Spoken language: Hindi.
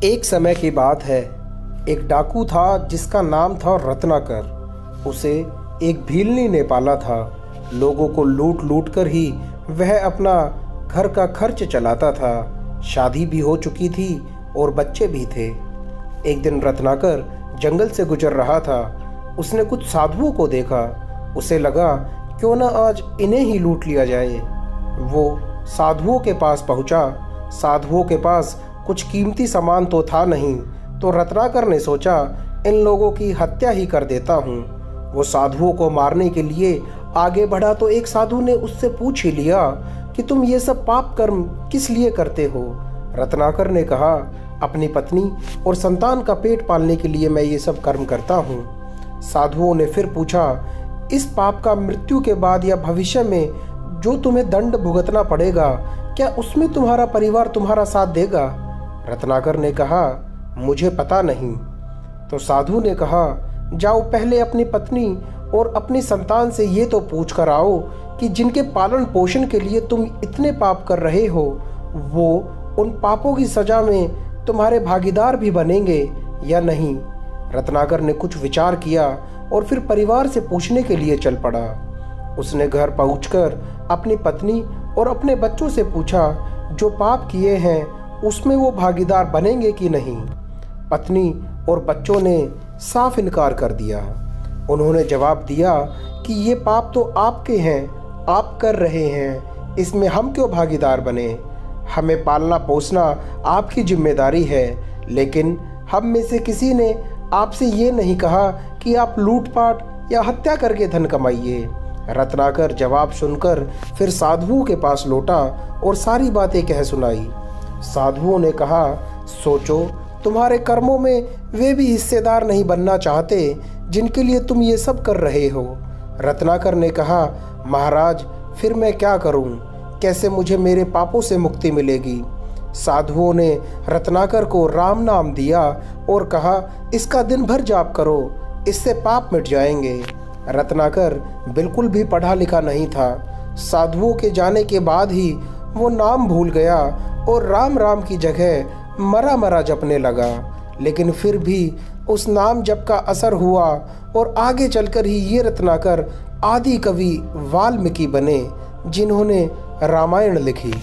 एक समय की बात है। एक डाकू था जिसका नाम था रत्नाकर। उसे एक भीलनी ने पाला था। लोगों को लूट लूट कर ही वह अपना घर का खर्च चलाता था। शादी भी हो चुकी थी और बच्चे भी थे। एक दिन रत्नाकर जंगल से गुजर रहा था। उसने कुछ साधुओं को देखा। उसे लगा क्यों ना आज इन्हें ही लूट लिया जाए। वो साधुओं के पास पहुंचा। साधुओं के पास कुछ कीमती सामान तो था नहीं, तो रत्नाकर ने सोचा इन लोगों की हत्या ही कर देता हूँ। वो साधुओं को मारने के लिए आगे बढ़ा तो एक साधु ने उससे पूछ ही लिया कि तुम ये सब पाप कर्म किस लिए करते हो। रत्नाकर ने कहा, अपनी पत्नी और संतान का पेट पालने के लिए मैं ये सब कर्म करता हूँ। साधुओं ने फिर पूछा, इस पाप का मृत्यु के बाद या भविष्य में जो तुम्हें दंड भुगतना पड़ेगा, क्या उसमें तुम्हारा परिवार तुम्हारा साथ देगा? रत्नाकर ने कहा, मुझे पता नहीं। तो साधु ने कहा, जाओ पहले अपनी पत्नी और अपनी संतान से ये तो पूछ कर आओ कि जिनके पालन पोषण के लिए तुम इतने पाप कर रहे हो, वो उन पापों की सजा में तुम्हारे भागीदार भी बनेंगे या नहीं। रत्नाकर ने कुछ विचार किया और फिर परिवार से पूछने के लिए चल पड़ा। उसने घर पहुंचकर अपनी पत्नी और अपने बच्चों से पूछा, जो पाप किए हैं उसमें वो भागीदार बनेंगे कि नहीं। पत्नी और बच्चों ने साफ इनकार कर दिया। उन्होंने जवाब दिया कि ये पाप तो आपके हैं, आप कर रहे हैं, इसमें हम क्यों भागीदार बने। हमें पालना पोसना आपकी जिम्मेदारी है, लेकिन हम में से किसी ने आपसे ये नहीं कहा कि आप लूटपाट या हत्या करके धन कमाइए। रत्नाकर जवाब सुनकर फिर साधुओं के पास लौटा और सारी बातें कह सुनाई। साधुओं ने कहा, सोचो, तुम्हारे कर्मों में वे भी हिस्सेदार नहीं बनना चाहते जिनके लिए तुम ये सब कर रहे हो। रत्नाकर ने कहा, महाराज, फिर मैं क्या करूं? कैसे मुझे मेरे पापों से मुक्ति मिलेगी? साधुओं ने रत्नाकर को राम नाम दिया और कहा, इसका दिन भर जाप करो, इससे पाप मिट जाएंगे। रत्नाकर बिल्कुल भी पढ़ा लिखा नहीं था। साधुओं के जाने के बाद ही वो नाम भूल गया और राम राम की जगह मरा मरा जपने लगा। लेकिन फिर भी उस नाम जप का असर हुआ और आगे चलकर ही ये रत्नाकर आदि कवि वाल्मीकि बने, जिन्होंने रामायण लिखी।